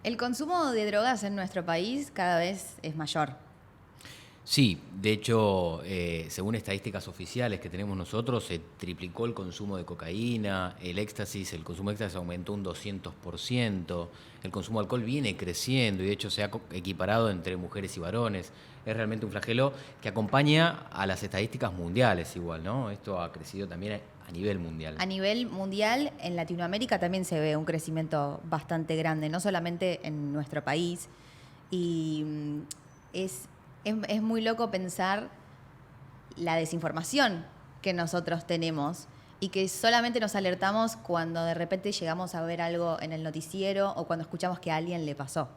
El consumo de drogas en nuestro país cada vez es mayor. Sí, de hecho, según estadísticas oficiales que tenemos nosotros, se triplicó el consumo de cocaína, el consumo de éxtasis aumentó un 200%, el consumo de alcohol viene creciendo y de hecho se ha equiparado entre mujeres y varones. Es realmente un flagelo que acompaña a las estadísticas mundiales igual, ¿no? Esto ha crecido también a nivel mundial. A nivel mundial, en Latinoamérica también se ve un crecimiento bastante grande, no solamente en nuestro país. Y es muy loco pensar la desinformación que nosotros tenemos y que solamente nos alertamos cuando de repente llegamos a ver algo en el noticiero o cuando escuchamos que a alguien le pasó.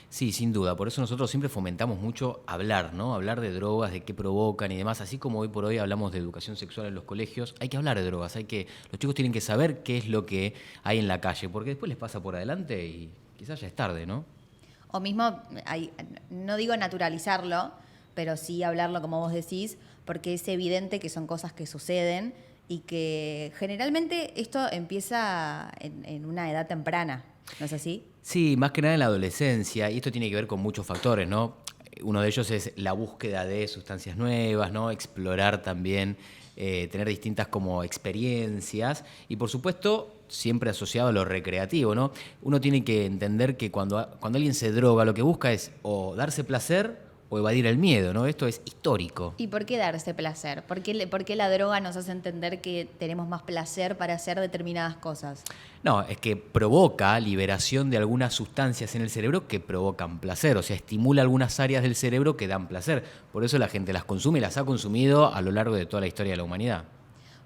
Sí, sin duda. Por eso nosotros siempre fomentamos mucho hablar, ¿no? Hablar de drogas, de qué provocan y demás. Así como hoy por hoy hablamos de educación sexual en los colegios, hay que hablar de drogas. Los chicos tienen que saber qué es lo que hay en la calle, porque después les pasa por adelante y quizás ya es tarde, ¿no? O mismo, no digo naturalizarlo, pero sí hablarlo como vos decís, porque es evidente que son cosas que suceden y que generalmente esto empieza en una edad temprana, ¿no es así? Sí, más que nada en la adolescencia, y esto tiene que ver con muchos factores, ¿no? Uno de ellos es la búsqueda de sustancias nuevas, ¿no? Explorar también, tener distintas como experiencias, y por supuesto, siempre asociado a lo recreativo, ¿no? Uno tiene que entender que cuando alguien se droga, lo que busca es o darse placer o evadir el miedo, ¿no? Esto es histórico. ¿Y por qué darse placer? ¿Por qué la droga nos hace entender que tenemos más placer para hacer determinadas cosas? No, es que provoca liberación de algunas sustancias en el cerebro que provocan placer, o sea, estimula algunas áreas del cerebro que dan placer. Por eso la gente las consume y las ha consumido a lo largo de toda la historia de la humanidad.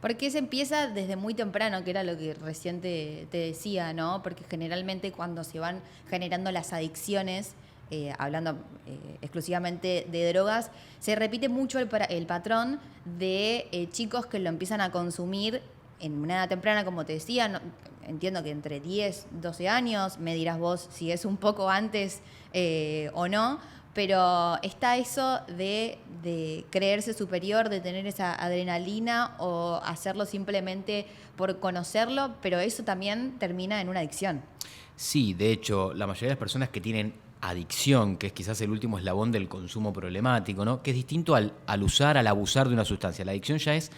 Porque se empieza desde muy temprano, que era lo que recién te decía, ¿no? Porque generalmente cuando se van generando las adicciones, hablando exclusivamente de drogas, se repite mucho el patrón de chicos que lo empiezan a consumir en una edad temprana, como te decía, entiendo que entre 10, 12 años, me dirás vos si es un poco antes o no, pero está eso de creerse superior, de tener esa adrenalina o hacerlo simplemente por conocerlo, pero eso también termina en una adicción. Sí, de hecho, la mayoría de las personas que tienen adicción, que es quizás el último eslabón del consumo problemático, ¿no? Que es distinto al usar, al abusar de una sustancia. La adicción ya es,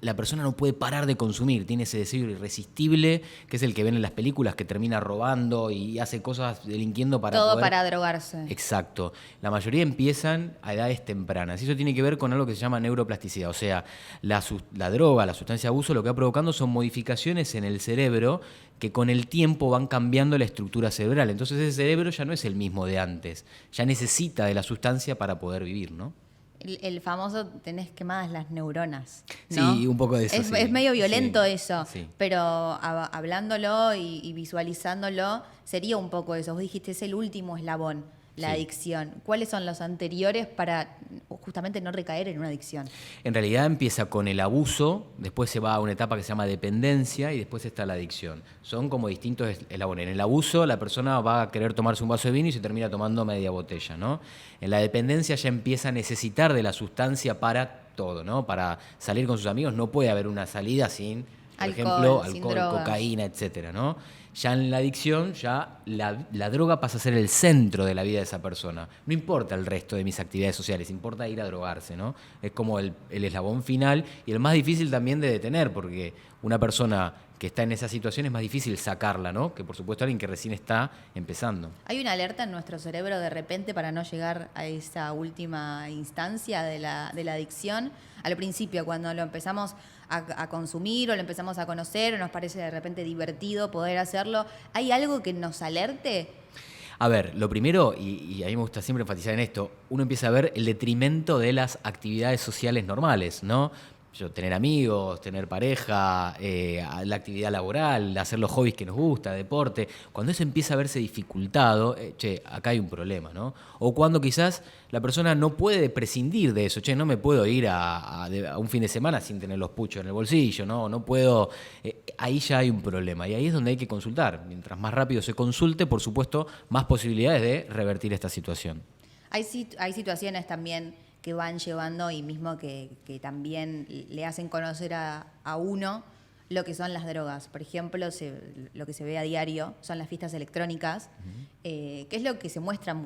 la persona no puede parar de consumir, tiene ese deseo irresistible, que es el que ven en las películas, que termina robando y hace cosas delinquiendo para Todo poder. para drogarse. Exacto. La mayoría empiezan a edades tempranas. Y eso tiene que ver con algo que se llama neuroplasticidad. O sea, la droga, la sustancia de abuso, lo que va provocando son modificaciones en el cerebro que con el tiempo van cambiando la estructura cerebral. Entonces ese cerebro ya no es el mismo de antes. Ya necesita de la sustancia para poder vivir, ¿no? El famoso tenés quemadas las neuronas, ¿no? Sí, un poco de eso, Es sí. medio Sí, violento eso, sí. pero hablándolo y visualizándolo, sería un poco eso. Vos dijiste, es el último eslabón, la Sí. adicción. ¿Cuáles son los anteriores para justamente no recaer en una adicción? En realidad empieza con el abuso, después se va a una etapa que se llama dependencia y después está la adicción. Son como distintos eslabones. En el abuso la persona va a querer tomarse un vaso de vino y se termina tomando media botella, ¿no? En la dependencia ya empieza a necesitar de la sustancia para todo, ¿no? Para salir con sus amigos no puede haber una salida sin, por ejemplo, Alcohol, sin alcohol, drogas. cocaína, etcétera, ¿no? Ya en la adicción, ya la droga pasa a ser el centro de la vida de esa persona. No importa el resto de mis actividades sociales, importa ir a drogarse, ¿no? Es como el eslabón final y el más difícil también de detener, porque una persona que está en esa situación es más difícil sacarla, ¿no? Que por supuesto alguien que recién está empezando. ¿Hay una alerta en nuestro cerebro de repente para no llegar a esa última instancia de la adicción? Al principio, cuando lo empezamos a consumir o lo empezamos a conocer o nos parece de repente divertido poder hacerlo, ¿hay algo que nos alerte? A ver, lo primero, y a mí me gusta siempre enfatizar en esto, uno empieza a ver el detrimento de las actividades sociales normales, ¿no? Tener amigos, tener pareja, la actividad laboral, hacer los hobbies que nos gusta, deporte. Cuando eso empieza a verse dificultado, acá hay un problema, ¿no? O cuando quizás la persona no puede prescindir de eso, no me puedo ir a un fin de semana sin tener los puchos en el bolsillo, no puedo. Ahí ya hay un problema y ahí es donde hay que consultar. Mientras más rápido se consulte, por supuesto, más posibilidades de revertir esta situación. Hay situaciones también que van llevando y mismo que también le hacen conocer a uno lo que son las drogas. Por ejemplo, lo que se ve a diario son las fiestas electrónicas, que es lo que se muestra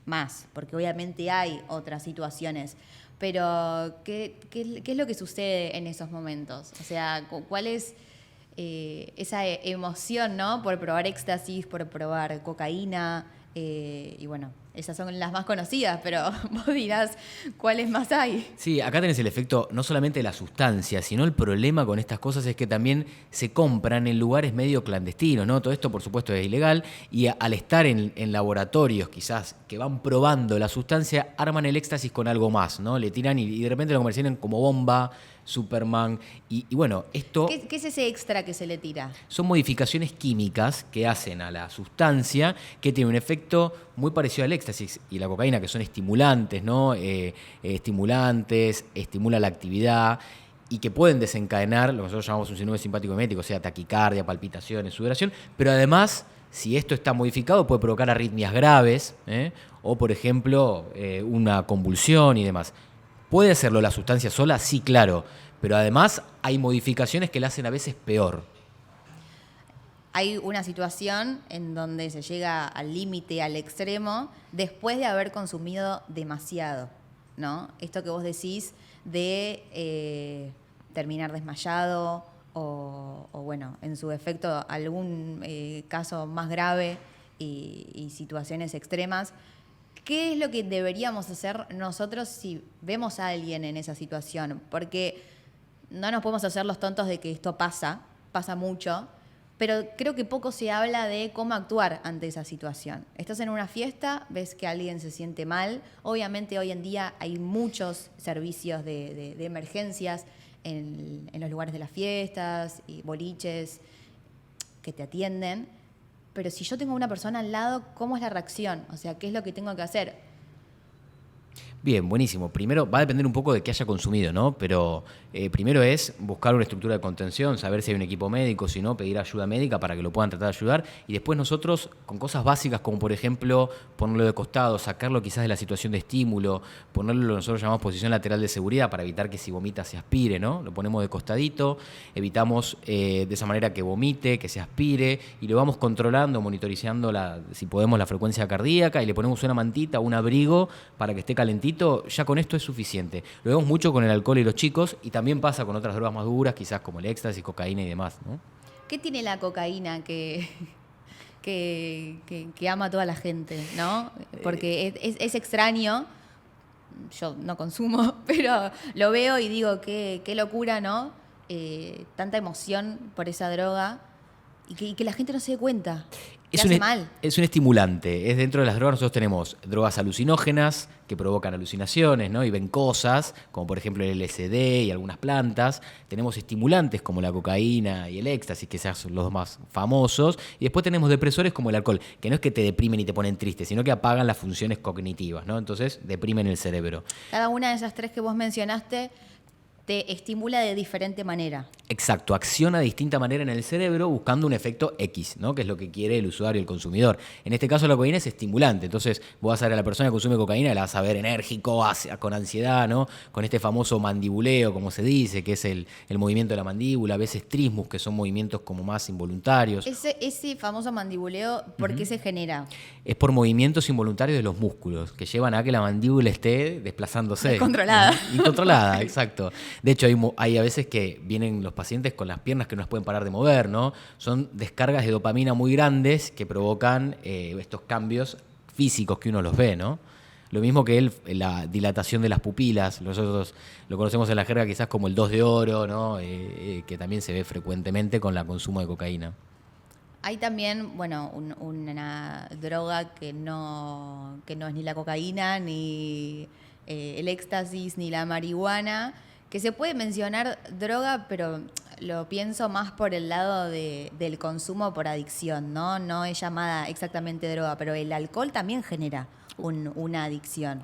más, porque obviamente hay otras situaciones. Pero, ¿qué es lo que sucede en esos momentos? O sea, ¿cuál es esa emoción, ¿no? Por probar éxtasis, por probar cocaína, y bueno, esas son las más conocidas, pero vos dirás, ¿cuáles más hay? Sí, acá tenés el efecto no solamente de la sustancia, sino el problema con estas cosas es que también se compran en lugares medio clandestinos, ¿no? Todo esto, por supuesto, es ilegal y al estar en laboratorios quizás que van probando la sustancia, arman el éxtasis con algo más, ¿no? Le tiran y de repente lo comercializan como bomba, Superman y bueno, esto... ¿Qué es ese extra que se le tira? Son modificaciones químicas que hacen a la sustancia que tiene un efecto muy parecido al éxtasis y la cocaína, que son estimulantes, ¿no? Estimulantes, estimula la actividad y que pueden desencadenar lo que nosotros llamamos un síndrome simpático mimético, o sea, taquicardia, palpitaciones, sudoración, pero además, si esto está modificado, puede provocar arritmias graves, o, por ejemplo, una convulsión y demás. ¿Puede hacerlo la sustancia sola? Sí, claro. Pero además hay modificaciones que la hacen a veces peor. Hay una situación en donde se llega al límite, al extremo, después de haber consumido demasiado, ¿no? Esto que vos decís de terminar desmayado o, bueno, en su efecto algún caso más grave y situaciones extremas. ¿Qué es lo que deberíamos hacer nosotros si vemos a alguien en esa situación? Porque no nos podemos hacer los tontos de que esto pasa mucho, pero creo que poco se habla de cómo actuar ante esa situación. Estás en una fiesta, ves que alguien se siente mal. Obviamente hoy en día hay muchos servicios de emergencias en los lugares de las fiestas y boliches que te atienden. Pero si yo tengo una persona al lado, ¿cómo es la reacción? O sea, ¿qué es lo que tengo que hacer? Bien, buenísimo. Primero va a depender un poco de qué haya consumido, ¿no? Pero primero es buscar una estructura de contención, saber si hay un equipo médico, si no, pedir ayuda médica para que lo puedan tratar de ayudar. Y después nosotros, con cosas básicas como por ejemplo ponerlo de costado, sacarlo quizás de la situación de estímulo, ponerlo lo que nosotros llamamos posición lateral de seguridad para evitar que si vomita se aspire, ¿no? Lo ponemos de costadito, evitamos de esa manera que vomite, que se aspire y lo vamos controlando, monitorizando si podemos la frecuencia cardíaca y le ponemos una mantita, un abrigo para que esté calentito. Ya con esto es suficiente. Lo vemos mucho con el alcohol y los chicos y también pasa con otras drogas más duras, quizás como el éxtasis, cocaína y demás, ¿no? ¿Qué tiene la cocaína que ama a toda la gente, ¿no? Porque es extraño. Yo no consumo, pero lo veo y digo, qué locura, ¿no? Tanta emoción por esa droga y que la gente no se dé cuenta. Es un estimulante. Es dentro de las drogas, nosotros tenemos drogas alucinógenas que provocan alucinaciones, ¿no? Y ven cosas, como por ejemplo el LSD y algunas plantas. Tenemos estimulantes como la cocaína y el éxtasis, que son los más famosos. Y después tenemos depresores como el alcohol, que no es que te deprimen y te ponen triste, sino que apagan las funciones cognitivas, ¿no? Entonces deprimen el cerebro. Cada una de esas tres que vos mencionaste te estimula de diferente manera. Exacto, acciona de distinta manera en el cerebro buscando un efecto X, ¿no? Que es lo que quiere el usuario, el consumidor. En este caso la cocaína es estimulante, entonces vos vas a ver a la persona que consume cocaína, la vas a ver enérgico, con ansiedad, ¿no? Con este famoso mandibuleo, como se dice, que es el movimiento de la mandíbula, a veces trismus, que son movimientos como más involuntarios. Ese famoso mandibuleo, ¿por qué se genera? Es por movimientos involuntarios de los músculos, que llevan a que la mandíbula esté desplazándose. Descontrolada. Incontrolada, exacto. De hecho, hay a veces que vienen los pacientes con las piernas que no las pueden parar de mover, ¿no? Son descargas de dopamina muy grandes que provocan estos cambios físicos que uno los ve, ¿no? Lo mismo que la dilatación de las pupilas, nosotros lo conocemos en la jerga quizás como el 2 de oro, ¿no? Que también se ve frecuentemente con el consumo de cocaína. Hay también, bueno, una droga que no es ni la cocaína, ni el éxtasis, ni la marihuana, que se puede mencionar droga, pero lo pienso más por el lado del consumo por adicción, ¿no? No es llamada exactamente droga, pero el alcohol también genera una adicción.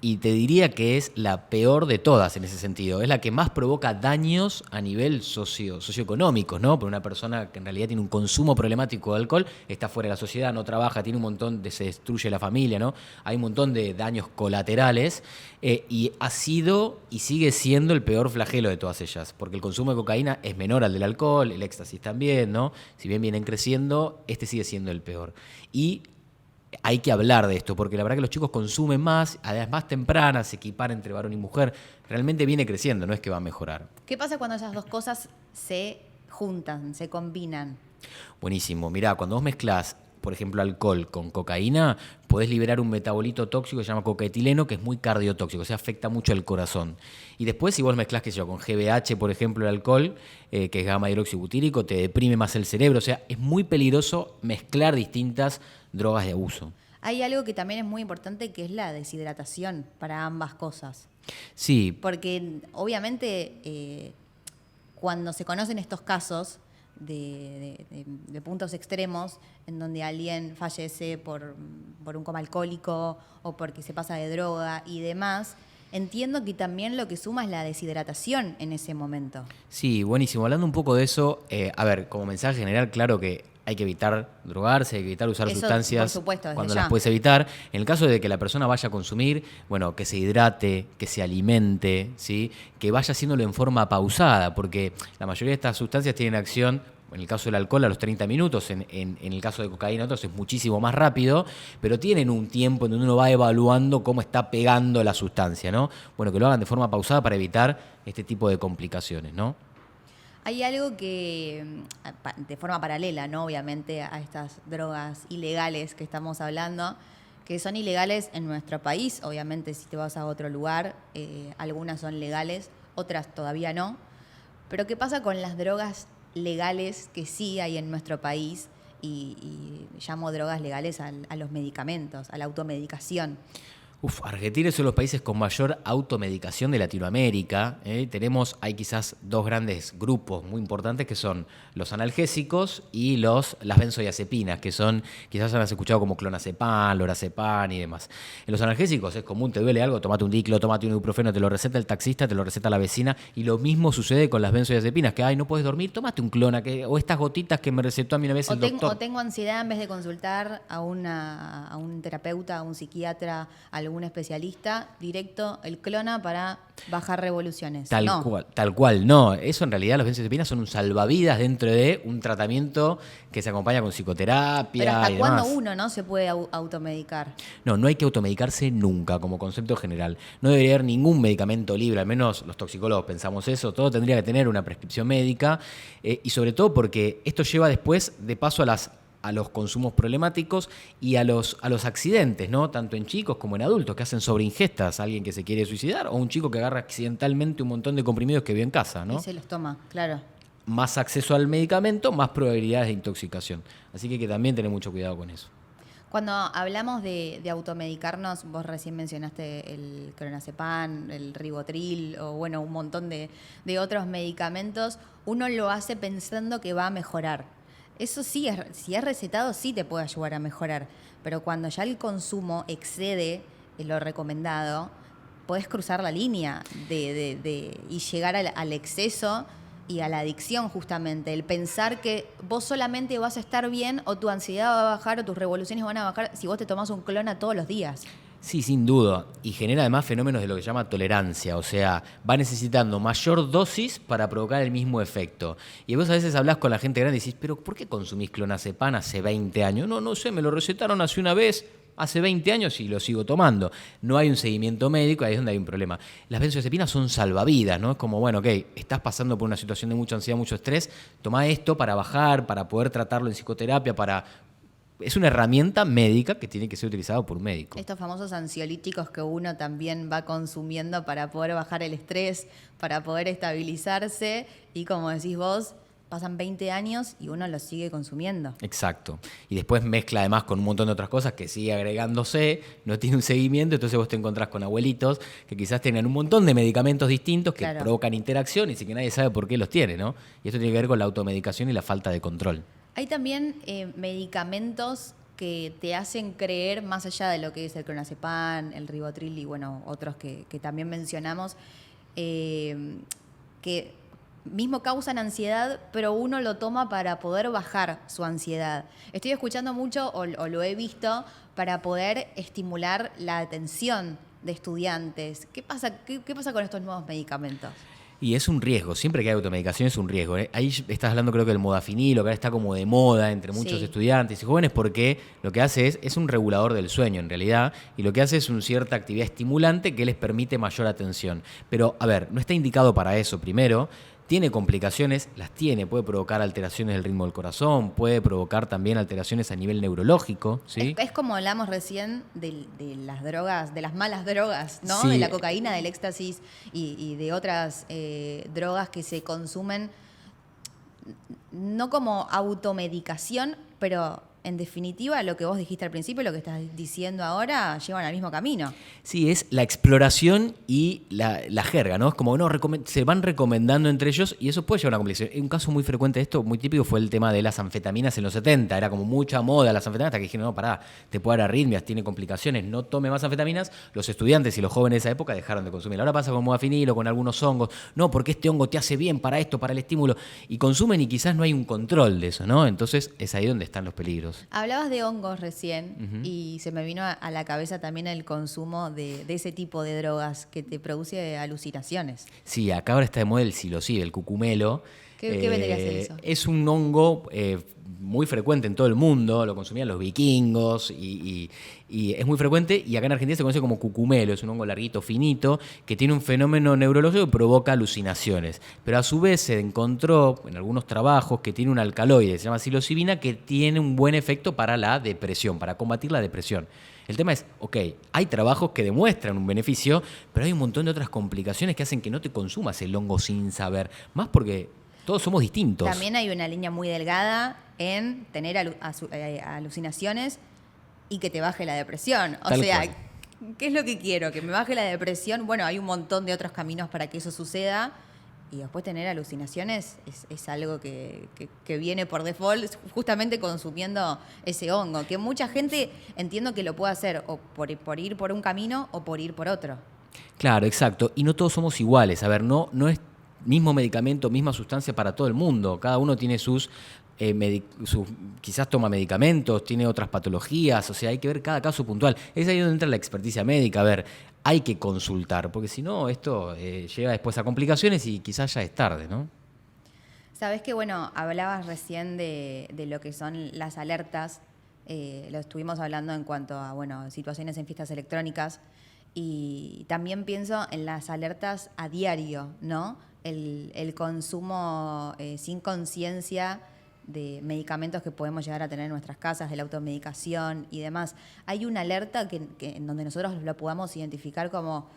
Y te diría que es la peor de todas en ese sentido. Es la que más provoca daños a nivel socioeconómicos, ¿no? Por una persona que en realidad tiene un consumo problemático de alcohol, está fuera de la sociedad, no trabaja, tiene un montón se destruye la familia, ¿no? Hay un montón de daños colaterales y ha sido y sigue siendo el peor flagelo de todas ellas, porque el consumo de cocaína es menor al del alcohol, el éxtasis también, ¿no? Si bien vienen creciendo, este sigue siendo el peor. Y hay que hablar de esto, porque la verdad que los chicos consumen más, a edades más tempranas, se equiparan entre varón y mujer, realmente viene creciendo, no es que va a mejorar. ¿Qué pasa cuando esas dos cosas se juntan, se combinan? Buenísimo, mirá, cuando vos mezclás, por ejemplo, alcohol con cocaína, podés liberar un metabolito tóxico que se llama cocaetileno, que es muy cardiotóxico, o sea, afecta mucho al corazón. Y después, si vos mezclás, qué sé yo, con GBH, por ejemplo, el alcohol, que es gamma hidroxibutírico, te deprime más el cerebro, o sea, es muy peligroso mezclar distintas drogas de abuso. Hay algo que también es muy importante, que es la deshidratación para ambas cosas. Sí. Porque obviamente cuando se conocen estos casos de puntos extremos, en donde alguien fallece por un coma alcohólico o porque se pasa de droga y demás, entiendo que también lo que suma es la deshidratación en ese momento. Sí, buenísimo. Hablando un poco de eso, a ver, como mensaje general, claro que hay que evitar drogarse, hay que evitar usar Eso, sustancias por supuesto, cuando ya las puedes evitar. En el caso de que la persona vaya a consumir, bueno, que se hidrate, que se alimente, ¿sí? Que vaya haciéndolo en forma pausada, porque la mayoría de estas sustancias tienen acción, en el caso del alcohol, a los 30 minutos, en el caso de cocaína, otros es muchísimo más rápido, pero tienen un tiempo en donde uno va evaluando cómo está pegando la sustancia, ¿no? Bueno, que lo hagan de forma pausada para evitar este tipo de complicaciones, ¿no? Hay algo que, de forma paralela, ¿no? Obviamente, a estas drogas ilegales que estamos hablando, que son ilegales en nuestro país. Obviamente, si te vas a otro lugar, algunas son legales, otras todavía no. Pero ¿qué pasa con las drogas legales que sí hay en nuestro país? Y llamo drogas legales a los medicamentos, a la automedicación. Argentina es uno de los países con mayor automedicación de Latinoamérica. Hay quizás dos grandes grupos muy importantes que son los analgésicos y las benzodiazepinas, que son, quizás has escuchado como clonazepam, lorazepam y demás. En los analgésicos es común, te duele algo, tomate un diclo, tomate un ibuprofeno, te lo receta el taxista, te lo receta la vecina, y lo mismo sucede con las benzodiazepinas, que no puedes dormir, tomate un clona, o estas gotitas que me recetó a mí una vez el doctor. O tengo ansiedad, en vez de consultar a un terapeuta, a un psiquiatra, a algún especialista, directo el clona para bajar revoluciones. Tal cual, no. Eso en realidad, los benzodiazepinas son un salvavidas dentro de un tratamiento que se acompaña con psicoterapia. Pero ¿hasta y cuándo demás. uno no se puede automedicar? No hay que automedicarse nunca como concepto general. No debería haber ningún medicamento libre, al menos los toxicólogos pensamos eso. Todo tendría que tener una prescripción médica y sobre todo porque esto lleva después de paso a los consumos problemáticos y a los accidentes, ¿no? Tanto en chicos como en adultos que hacen sobreingestas, alguien que se quiere suicidar o un chico que agarra accidentalmente un montón de comprimidos que vio en casa, ¿no? Y se los toma, claro. Más acceso al medicamento, más probabilidades de intoxicación. Así que hay que también tener mucho cuidado con eso. Cuando hablamos de automedicarnos, vos recién mencionaste el clonazepam, el ribotril o bueno, un montón de otros medicamentos, uno lo hace pensando que va a mejorar. Eso sí, si es recetado, sí te puede ayudar a mejorar, pero cuando ya el consumo excede lo recomendado, podés cruzar la línea y llegar al exceso y a la adicción justamente, el pensar que vos solamente vas a estar bien o tu ansiedad va a bajar o tus revoluciones van a bajar si vos te tomás un clona todos los días. Sí, sin duda. Y genera además fenómenos de lo que se llama tolerancia. O sea, va necesitando mayor dosis para provocar el mismo efecto. Y vos a veces hablás con la gente grande y decís, ¿pero por qué consumís clonazepam hace 20 años? No sé, me lo recetaron hace una vez, hace 20 años y lo sigo tomando. No hay un seguimiento médico, ahí es donde hay un problema. Las benzodiazepinas son salvavidas, ¿no? Es como, bueno, ok, estás pasando por una situación de mucha ansiedad, mucho estrés, toma esto para bajar, para poder tratarlo en psicoterapia, Es una herramienta médica que tiene que ser utilizada por un médico. Estos famosos ansiolíticos que uno también va consumiendo para poder bajar el estrés, para poder estabilizarse y como decís vos, pasan 20 años y uno los sigue consumiendo. Exacto. Y después mezcla además con un montón de otras cosas que sigue agregándose, no tiene un seguimiento, entonces vos te encontrás con abuelitos que quizás tengan un montón de medicamentos distintos que provocan interacción y sí que nadie sabe por qué los tiene, ¿no? Y esto tiene que ver con la automedicación y la falta de control. Hay también medicamentos que te hacen creer, más allá de lo que es el clonazepam, el ribotril y bueno, otros que también mencionamos, que mismo causan ansiedad, pero uno lo toma para poder bajar su ansiedad. Estoy escuchando mucho, o lo he visto, para poder estimular la atención de estudiantes. ¿Qué pasa con estos nuevos medicamentos? Y es un riesgo, siempre que hay automedicación es un riesgo. Ahí estás hablando creo que del modafinilo, que ahora está como de moda entre muchos estudiantes y jóvenes, porque lo que hace es un regulador del sueño en realidad, y lo que hace es una cierta actividad estimulante que les permite mayor atención. Pero, a ver, no está indicado para eso primero. Tiene complicaciones, las tiene, puede provocar alteraciones del ritmo del corazón, puede provocar también alteraciones a nivel neurológico, ¿sí? Es como hablamos recién de las drogas, de las malas drogas, ¿no? Sí. De la cocaína, del éxtasis y de otras drogas que se consumen no como automedicación, pero en definitiva lo que vos dijiste al principio y lo que estás diciendo ahora llevan al mismo camino. Sí, es la exploración y la jerga, ¿no? Es como no se van recomendando entre ellos y eso puede llevar a una complicación. Un caso muy frecuente de esto, muy típico, fue el tema de las anfetaminas en los 70. Era como mucha moda las anfetaminas hasta que dijeron, no, pará, te puede dar arritmias, tiene complicaciones, no tome más anfetaminas. Los estudiantes y los jóvenes de esa época dejaron de consumir. Ahora pasa con modafinilo, con algunos hongos. No, porque este hongo te hace bien para esto, para el estímulo. Y consumen y quizás no hay un control de eso, ¿no? Entonces es ahí donde están los peligros. Hablabas de hongos recién y se me vino a la cabeza también el consumo de ese tipo de drogas que te produce alucinaciones. Sí, acá ahora está de moda el psilocibe, el cucumelo. ¿Qué vendría a ser eso? Es un hongo muy frecuente en todo el mundo, lo consumían los vikingos y es muy frecuente, y acá en Argentina se conoce como cucumelo, es un hongo larguito, finito, que tiene un fenómeno neurológico que provoca alucinaciones. Pero a su vez se encontró en algunos trabajos que tiene un alcaloide, se llama psilocibina, que tiene un buen efecto para la depresión, para combatir la depresión. El tema es, ok, hay trabajos que demuestran un beneficio, pero hay un montón de otras complicaciones que hacen que no te consumas el hongo sin saber, más porque todos somos distintos. También hay una línea muy delgada en tener alucinaciones y que te baje la depresión. O Tal sea, cual. ¿qué es lo que quiero? ¿Que me baje la depresión? Bueno, hay un montón de otros caminos para que eso suceda. Y después tener alucinaciones es algo que viene por default justamente consumiendo ese hongo. Que mucha gente entiendo que lo puede hacer o por ir por un camino o por ir por otro. Claro, exacto. Y no todos somos iguales. A ver, no es mismo medicamento, misma sustancia para todo el mundo. Cada uno tiene quizás toma medicamentos, tiene otras patologías, o sea, hay que ver cada caso puntual. Es ahí donde entra la experticia médica. A ver, hay que consultar, porque si no, esto lleva después a complicaciones y quizás ya es tarde, ¿no? Sabés que, bueno, hablabas recién de lo que son las alertas, lo estuvimos hablando en cuanto a, bueno, situaciones en fiestas electrónicas, y también pienso en las alertas a diario, ¿no? El consumo sin conciencia de medicamentos que podemos llegar a tener en nuestras casas, de la automedicación y demás. Hay una alerta que en donde nosotros lo podamos identificar como,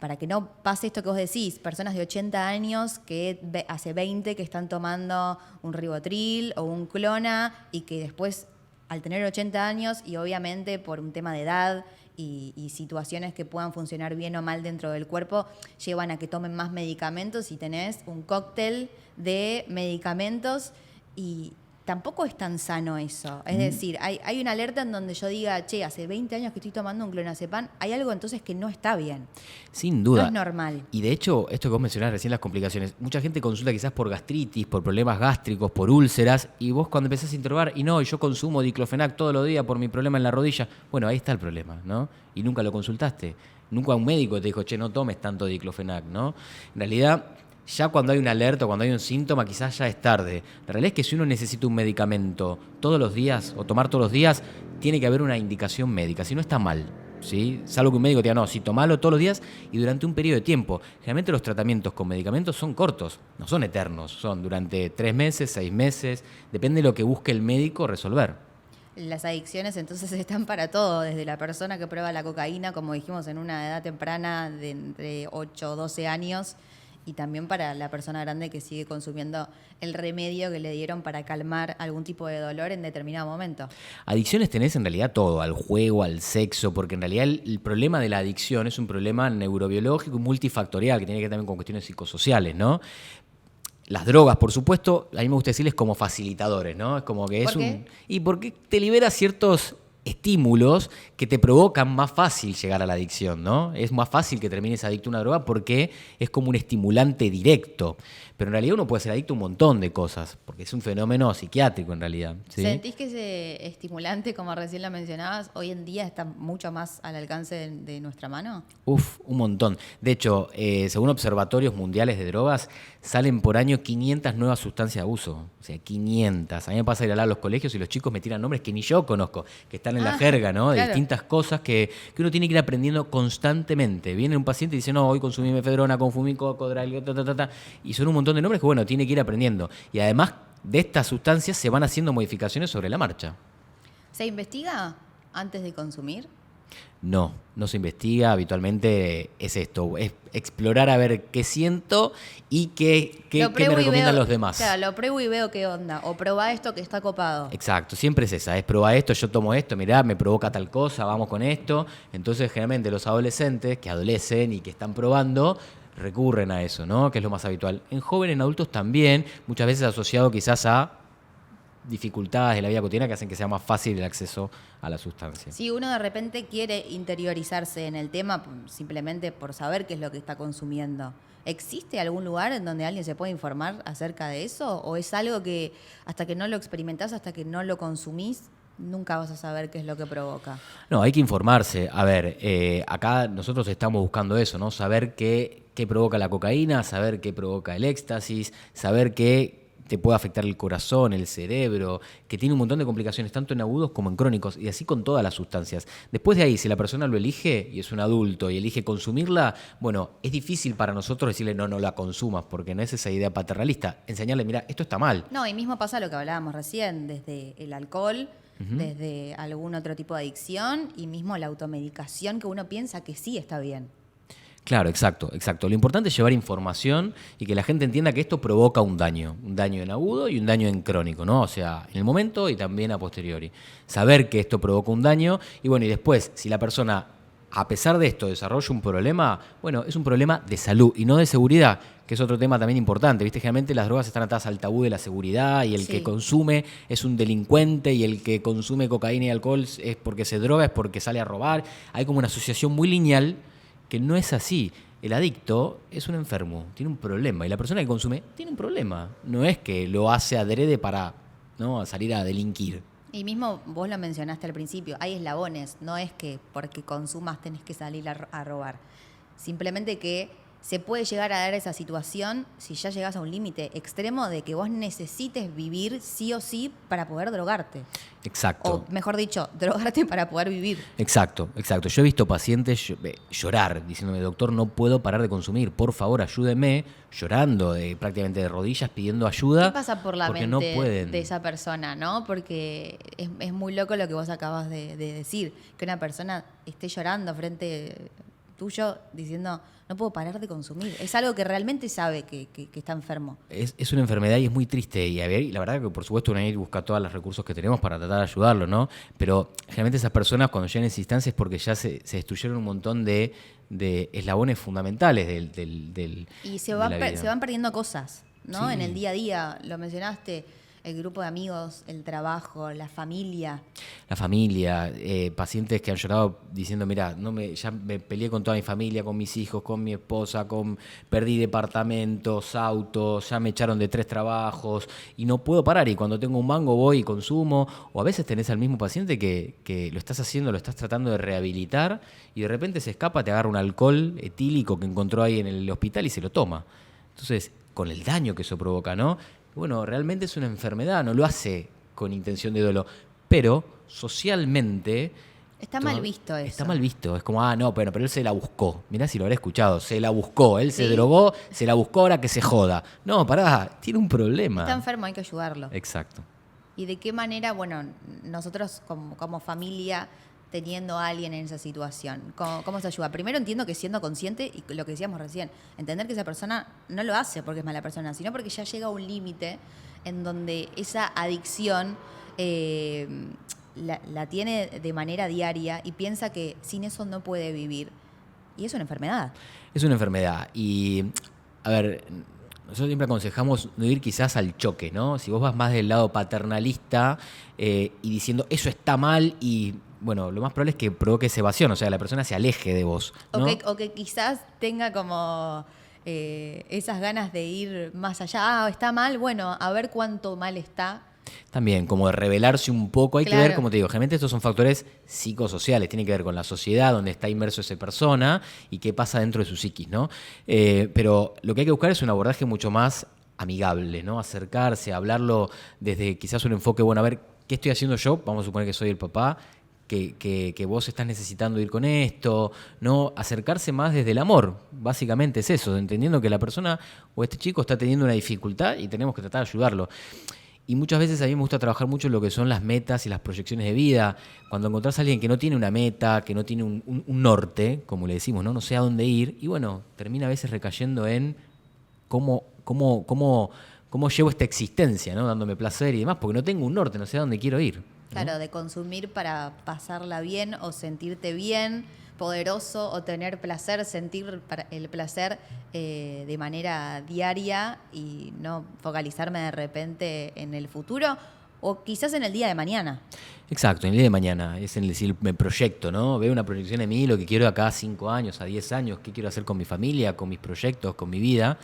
para que no pase esto que vos decís, personas de 80 años que hace 20 que están tomando un ribotril o un clona y que después, al tener 80 años y obviamente por un tema de edad y situaciones que puedan funcionar bien o mal dentro del cuerpo, llevan a que tomen más medicamentos y tenés un cóctel de medicamentos y tampoco es tan sano eso. Es decir, hay una alerta en donde yo diga, che, hace 20 años que estoy tomando un clonazepam, hay algo entonces que no está bien. Sin duda. No es normal. Y de hecho, esto que vos mencionabas recién, las complicaciones, mucha gente consulta quizás por gastritis, por problemas gástricos, por úlceras, y vos cuando empezás a interrogar, yo consumo diclofenac todos los días por mi problema en la rodilla, bueno, ahí está el problema, ¿no? Y nunca lo consultaste. Nunca un médico te dijo, che, no tomes tanto diclofenac, ¿no? En realidad, ya cuando hay una alerta, cuando hay un síntoma, quizás ya es tarde. La realidad es que si uno necesita un medicamento todos los días o tomar todos los días, tiene que haber una indicación médica, si no está mal, ¿sí? Salvo que un médico te diga, no, sí, tomalo todos los días y durante un periodo de tiempo. Generalmente los tratamientos con medicamentos son cortos, no son eternos, son durante 3 meses, 6 meses, depende de lo que busque el médico resolver. Las adicciones entonces están para todo, desde la persona que prueba la cocaína, como dijimos, en una edad temprana de entre 8 o 12 años, y también para la persona grande que sigue consumiendo el remedio que le dieron para calmar algún tipo de dolor en determinado momento. Adicciones tenés en realidad todo, al juego, al sexo, porque en realidad el problema de la adicción es un problema neurobiológico y multifactorial, que tiene que ver también con cuestiones psicosociales, ¿no? las drogas, por supuesto, a mí me gusta decirles como facilitadores, ¿no? Es como que es ¿Por qué? Y porque te libera ciertos estímulos que te provocan más fácil llegar a la adicción, ¿no? Es más fácil que termines adicto a una droga porque es como un estimulante directo. Pero en realidad uno puede ser adicto a un montón de cosas, porque es un fenómeno psiquiátrico en realidad. ¿Sí? ¿Sentís que ese estimulante, como recién lo mencionabas, hoy en día está mucho más al alcance de nuestra mano? Uf, un montón. De hecho, según observatorios mundiales de drogas, salen por año 500 nuevas sustancias de abuso. O sea, 500. A mí me pasa ir a hablar a los colegios y los chicos me tiran nombres que ni yo conozco, que están en la jerga, ¿no? De claro. distintas cosas que uno tiene que ir aprendiendo constantemente. Viene un paciente y dice, no, hoy consumí mefedrona, consumí cocodrilo, y son un montón de nombres que, bueno, tiene que ir aprendiendo. Y además de estas sustancias se van haciendo modificaciones sobre la marcha. ¿Se investiga antes de consumir? No, no se investiga, habitualmente es esto, es explorar a ver qué siento y qué me recomiendan los demás. Claro, lo pruebo y veo qué onda. O probá esto que está copado. Exacto, siempre es esa, es probar esto, yo tomo esto, mirá, me provoca tal cosa, vamos con esto. Entonces, generalmente los adolescentes que adolecen y que están probando recurren a eso, ¿no? Que es lo más habitual. En jóvenes, en adultos también, muchas veces asociado quizás a dificultades de la vida cotidiana que hacen que sea más fácil el acceso a la sustancia. Si uno de repente quiere interiorizarse en el tema simplemente por saber qué es lo que está consumiendo, ¿existe algún lugar en donde alguien se pueda informar acerca de eso? ¿O es algo que hasta que no lo experimentás, hasta que no lo consumís, nunca vas a saber qué es lo que provoca? No, hay que informarse. A ver, acá nosotros estamos buscando eso, ¿no? Saber qué provoca la cocaína, saber qué provoca el éxtasis, saber qué te puede afectar el corazón, el cerebro, que tiene un montón de complicaciones, tanto en agudos como en crónicos, y así con todas las sustancias. Después de ahí, si la persona lo elige y es un adulto y elige consumirla, bueno, es difícil para nosotros decirle no la consumas, porque no es esa idea paternalista. Enseñarle, mira, esto está mal. No, y mismo pasa lo que hablábamos recién, desde el alcohol, desde algún otro tipo de adicción y mismo la automedicación que uno piensa que sí está bien. Claro, exacto. Lo importante es llevar información y que la gente entienda que esto provoca un daño en agudo y un daño en crónico, ¿no? O sea, en el momento y también a posteriori. Saber que esto provoca un daño y bueno, y después, si la persona, a pesar de esto, desarrolla un problema, bueno, es un problema de salud y no de seguridad, que es otro tema también importante, ¿viste? Generalmente las drogas están atadas al tabú de la seguridad y el que consume es un delincuente y el que consume cocaína y alcohol es porque se droga, es porque sale a robar. Hay como una asociación muy lineal que no es así. El adicto es un enfermo, tiene un problema. Y la persona que consume tiene un problema. No es que lo hace adrede para, ¿no?, salir a delinquir. Y mismo vos lo mencionaste al principio, hay eslabones, no es que porque consumas tenés que salir a robar. Simplemente que se puede llegar a dar esa situación si ya llegás a un límite extremo de que vos necesites vivir sí o sí para poder drogarte. Exacto. O mejor dicho, drogarte para poder vivir. Exacto. Yo he visto pacientes llorar, diciéndome, doctor, no puedo parar de consumir, por favor, ayúdeme, llorando prácticamente de rodillas, pidiendo ayuda. ¿Qué pasa por la porque mente no pueden. de esa persona, no? Porque es muy loco lo que vos acabas de decir, que una persona esté llorando frente tuyo diciendo, no puedo parar de consumir. Es algo que realmente sabe que está enfermo. Es una enfermedad y es muy triste. Y la verdad que por supuesto uno busca todos los recursos que tenemos para tratar de ayudarlo, ¿no? Pero generalmente esas personas cuando llegan a esa instancia es porque ya se destruyeron un montón de eslabones fundamentales del Y se de van, la vida. se van perdiendo cosas, ¿no? Sí. En el día a día, lo mencionaste, el grupo de amigos, el trabajo, la familia. La familia, pacientes que han llorado diciendo, mira, ya me peleé con toda mi familia, con mis hijos, con mi esposa, perdí departamentos, autos, ya me echaron de 3 trabajos y no puedo parar. Y cuando tengo un mango voy y consumo. O a veces tenés al mismo paciente que lo estás tratando de rehabilitar y de repente se escapa, te agarra un alcohol etílico que encontró ahí en el hospital y se lo toma. Entonces, con el daño que eso provoca, ¿no? Bueno, realmente es una enfermedad, no lo hace con intención de dolo, pero socialmente... Está mal visto eso. Está mal visto, es como, no, pero él se la buscó. Mirá si lo habrá escuchado, se la buscó, él se Sí. drogó, se la buscó, ahora que se joda. No, pará, tiene un problema. Está enfermo, hay que ayudarlo. Exacto. ¿Y de qué manera, bueno, nosotros como familia, teniendo a alguien en esa situación, cómo se ayuda? Primero entiendo que siendo consciente, y lo que decíamos recién, entender que esa persona no lo hace porque es mala persona, sino porque ya llega a un límite en donde esa adicción la tiene de manera diaria y piensa que sin eso no puede vivir. Y es una enfermedad. Es una enfermedad y, a ver, nosotros siempre aconsejamos no ir quizás al choque, ¿no? Si vos vas más del lado paternalista y diciendo eso está mal y, bueno, lo más probable es que provoque esa evasión, o sea, la persona se aleje de vos, ¿no? O que quizás tenga como esas ganas de ir más allá. Está mal, bueno, a ver cuánto mal está. También, como de rebelarse un poco. Hay que ver, Claro. como te digo, generalmente estos son factores psicosociales, tiene que ver con la sociedad donde está inmerso esa persona y qué pasa dentro de su psiquis, ¿no? Pero lo que hay que buscar es un abordaje mucho más amigable, ¿no? Acercarse, hablarlo desde quizás un enfoque, bueno, a ver, ¿qué estoy haciendo yo? Vamos a suponer que soy el papá, que vos estás necesitando ir con esto, ¿no? Acercarse más desde el amor, básicamente es eso, entendiendo que la persona o este chico está teniendo una dificultad y tenemos que tratar de ayudarlo. Y muchas veces a mí me gusta trabajar mucho en lo que son las metas y las proyecciones de vida. Cuando encontrás a alguien que no tiene una meta, que no tiene un norte, como le decimos, ¿no? No sé a dónde ir, y bueno, termina a veces recayendo en cómo llevo esta existencia, ¿no? Dándome placer y demás, porque no tengo un norte, no sé a dónde quiero ir, ¿no? Claro, de consumir para pasarla bien o sentirte bien, poderoso o tener placer, sentir el placer de manera diaria y no focalizarme de repente en el futuro o quizás en el día de mañana. Exacto, en el día de mañana, es en decir, me proyecto, ¿no? Veo una proyección de mí, lo que quiero acá a 5 años, a 10 años, qué quiero hacer con mi familia, con mis proyectos, con mi vida.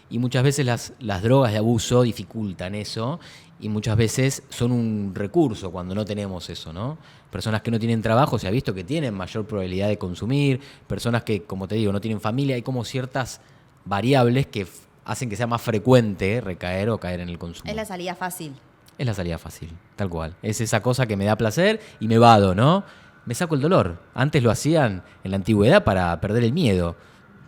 Y muchas veces las drogas de abuso dificultan eso y muchas veces son un recurso cuando no tenemos eso, ¿no? Personas que no tienen trabajo, se ha visto que tienen mayor probabilidad de consumir, personas que, como te digo, no tienen familia, hay como ciertas variables que hacen que sea más frecuente recaer o caer en el consumo. Es la salida fácil. Es la salida fácil, tal cual. Es esa cosa que me da placer y me vado, ¿no? Me saco el dolor. Antes lo hacían en la antigüedad para perder el miedo.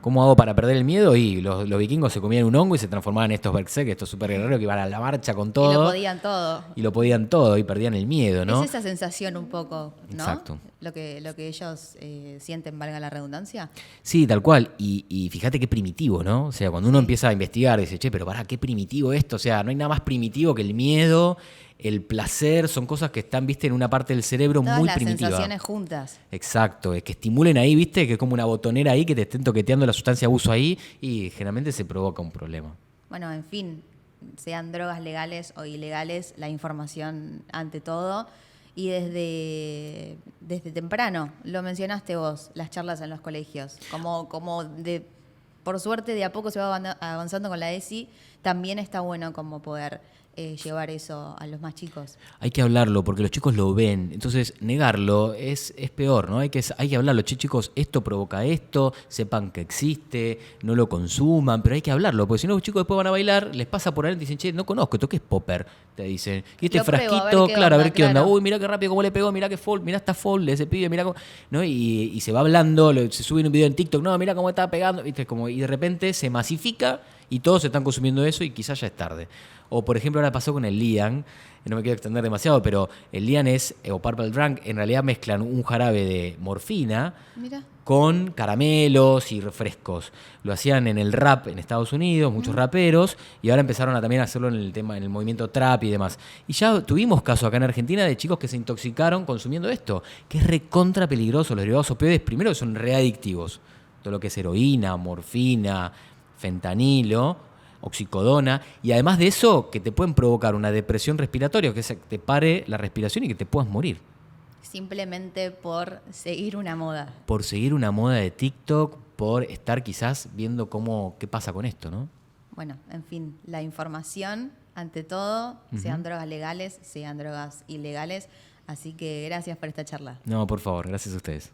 ¿Cómo hago para perder el miedo? Y los vikingos se comían un hongo y se transformaban en estos berserk, estos super guerreros que iban a la marcha con todo. Y lo podían todo. Y lo podían todo y perdían el miedo, ¿no? Es esa sensación un poco, ¿no? Exacto. Lo que ellos sienten, valga la redundancia. Sí, tal cual. Y fíjate qué primitivo, ¿no? O sea, cuando uno empieza a investigar, dice, che, pero pará, qué primitivo esto. O sea, no hay nada más primitivo que el miedo, el placer, son cosas que están, viste, en una parte del cerebro Todas muy las primitiva. sensaciones juntas. Exacto, es que estimulen ahí, viste, que es como una botonera ahí, que te estén toqueteando la sustancia de abuso ahí y generalmente se provoca un problema. Bueno, en fin, sean drogas legales o ilegales, la información ante todo. Y desde temprano, lo mencionaste vos, las charlas en los colegios. Por suerte, de a poco se va avanzando con la ESI, también está bueno como poder llevar eso a los más chicos. Hay que hablarlo porque los chicos lo ven, entonces negarlo es peor, ¿no? Hay que hablarlo, che, chicos, esto provoca esto, sepan que existe, no lo consuman, pero hay que hablarlo, porque si no los chicos después van a bailar, les pasa por ahí y dicen, che, no conozco, ¿esto qué es popper? Te dicen. Y este Lo pruebo, frasquito, claro, a ver qué onda. claro. Uy, mirá qué rápido cómo le pegó, mirá qué fold, mirá esta fold de ese pibe, mirá cómo, ¿no? Y se va hablando, se sube un video en TikTok, no, mirá cómo está pegando, ¿viste? Y de repente se masifica y todos están consumiendo eso y quizás ya es tarde. O, por ejemplo, ahora pasó con el Lian, no me quiero extender demasiado, pero el Lian o Purple Drunk, en realidad mezclan un jarabe de morfina Mira. con caramelos y refrescos. Lo hacían en el rap en Estados Unidos, muchos raperos, y ahora empezaron a también hacerlo en el movimiento trap y demás. Y ya tuvimos casos acá en Argentina de chicos que se intoxicaron consumiendo esto, que es recontra peligroso. Los derivados opioides, primero, son readictivos. Todo lo que es heroína, morfina, fentanilo, oxicodona, y además de eso, que te pueden provocar una depresión respiratoria, que te pare la respiración y que te puedas morir. Simplemente por seguir una moda. Por seguir una moda de TikTok, por estar quizás viendo qué pasa con esto, ¿no? Bueno, en fin, la información ante todo, sean drogas legales, sean drogas ilegales. Así que gracias por esta charla. No, por favor, gracias a ustedes.